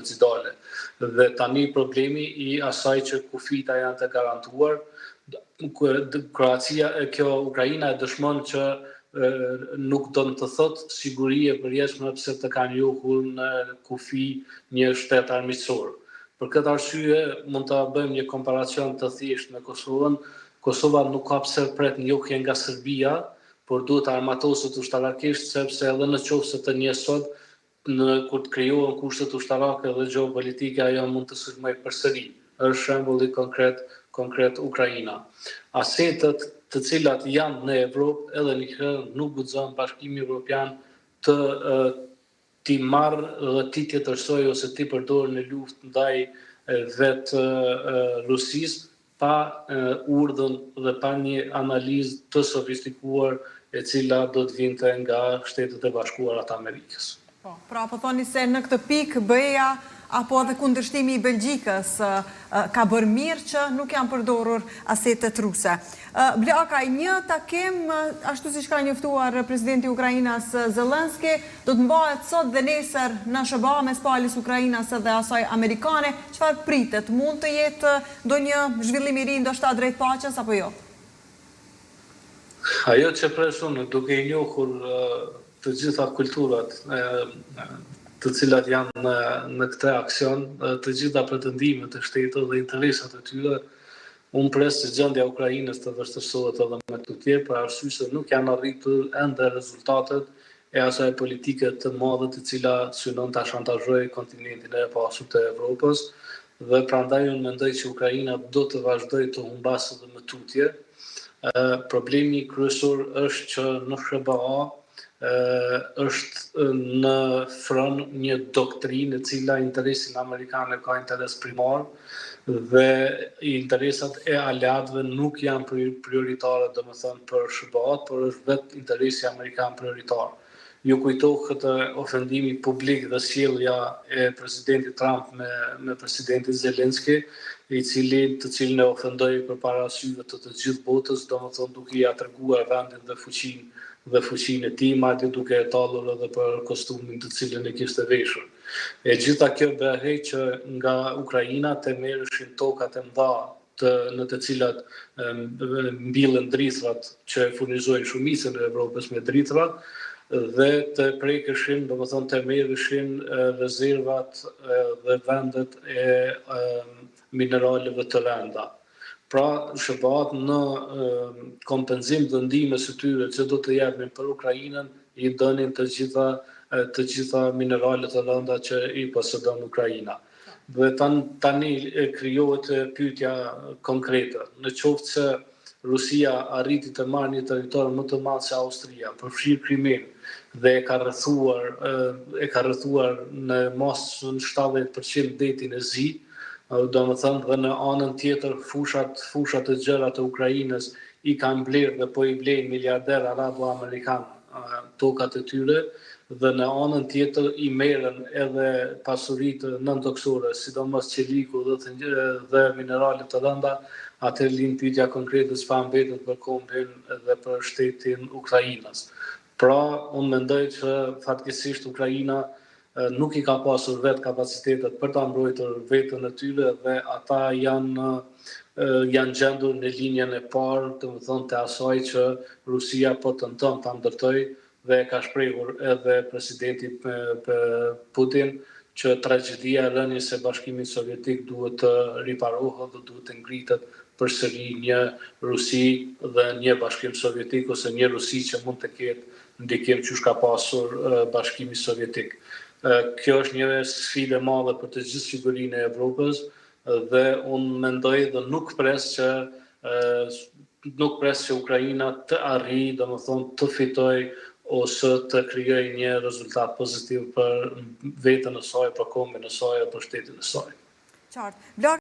decidale. Dhe tani problemi i asaj që kufita janë të garantuar, Ukraina e dëshmon që nuk do të thotë siguri e përjetshme pse të kanë njohur në kufi një shtet armiqësor. Për këtë arsye mund ta bëjmë një komparacion të thjeshtë me Kosovën. Kosova nuk ka pse pret njohje nga Serbia, por duhet të armatoset ushtarakisht sepse edhe në qoftë se të njësot kur të krijohen kushtet ushtarake dhe gjeopolitike ajo mund të sulmojë përsëri. Është shembulli konkret Ukraina. Asetët të cilat janë në Evropë edhe një herë nuk guxon Bashkimi Evropian ti marrë dhe ti tjetërsoj ose ti përdorë në luftë ndaj vetë Rusisë pa urdhën dhe pa një analizë të sofistikuar e cila do të vinte nga Shtetet e Bashkuara të Amerikës. Pra po thoni se në këtë pikë BE-ja apo edhe kundërshtimi i Belgjikës ka bërë mirë që nuk janë përdorur asetet ruse. Blakaj, një takim, ashtu si ka njoftuar presidenti i Ukrainës Zelenski, do të mbahet sot dhe nesër në SBA mes palës Ukrainës dhe asaj amerikane. Çfarë pritet? Mund të jetë ndonjë zhvillim i ri ndoshta drejt paqes apo jo? Ajo që presun duke i njohur të gjitha kulturat të cilat janë në këtë aksion, të gjitha pretendimet e shtetit dhe interesat e tyre, unë pres që gjendja e Ukrainës të vështirësohet edhe me tutje, për arsye se nuk janë arritur ende rezultatet e asaj politike të madhe të cila synon ta shantazhojë kontinentin e pasur të Evropës, dhe prandaj unë mendoj që Ukraina do të vazhdojë të humbasë edhe me tutje. Problemi kryesor është që në SBA është në front një doktrinë e cila interesin amerikan ka interes primar dhe interesat e aleatëve nuk janë prioritare, domethënë për SBA-t, por është vetë interesi amerikan prioritar. Ju kujtohet ofendimi publik dhe sjellja e presidentit Trump me presidentin Zelenski, të cilin e ofendoi përpara syve të gjithë botës, domethënë duke ia treguar vendin dhe fuqinë e tij, madje duke e tallur edhe për kostumin të cilën e kishte veshur. E gjitha kjo bëhej që nga Ukraina të merreshin tokat e mëdha në të cilat mbillen dritrat që furnizojnë shumicën e Evropës me dritra dhe të prekëshin, domethënë të merreshin rezervat dhe vendet e mineraleve të rënda. Pra, SBA-t në kompenzim të ndihmës së tyre që do të japin për Ukrainën, i dënin të gjitha mineralet e rënda që i posedon Ukraina. Dhe tani krijohet pyetja konkrete. Në qoftë se Rusia arriti të marrë një territor më të madh se Austria, përfshirë Krimin, dhe e ka rrethuar në masën 70% detin e Zi, do më thënë dhe në anën tjetër fushat e gjëra të Ukrainës i kanë blerë dhe po i blejnë miliarder arabo-amerikan tokat e tyre, dhe në anën tjetër i merren edhe pasuritë nëntoksore, sidomos qeliku dhe mineralet të rënda, atëherë lind pyetja konkrete çfarë mbetet për kombin dhe për shtetin Ukrainës. Pra, unë mendoj që fatkeqësisht Ukraina nuk i ka pasur vetë kapacitetet për ta mbrojtur veten e tyre dhe ata janë gjendur në linjën e parë, domethënë të asaj që Rusia po tenton ta ndërtojë dhe ka shprehur edhe presidenti Putin që tragjedia e rënies së Bashkimit Sovjetik duhet të riparohet dhe duhet të ngritet përsëri një Rusi dhe një Bashkim Sovjetik ose një Rusi që mund të ketë ndikim që ka pasur Bashkimi Sovjetik. Kjo është një sfidë e madhe për të gjithë sigurinë e Evropës dhe unë mendoj dhe nuk pres që Ukraina të arrijë, domethënë të fitojë ose të krijojë një rezultat pozitiv për veten e saj, për kombin e saj, për shtetin e saj. Qartë.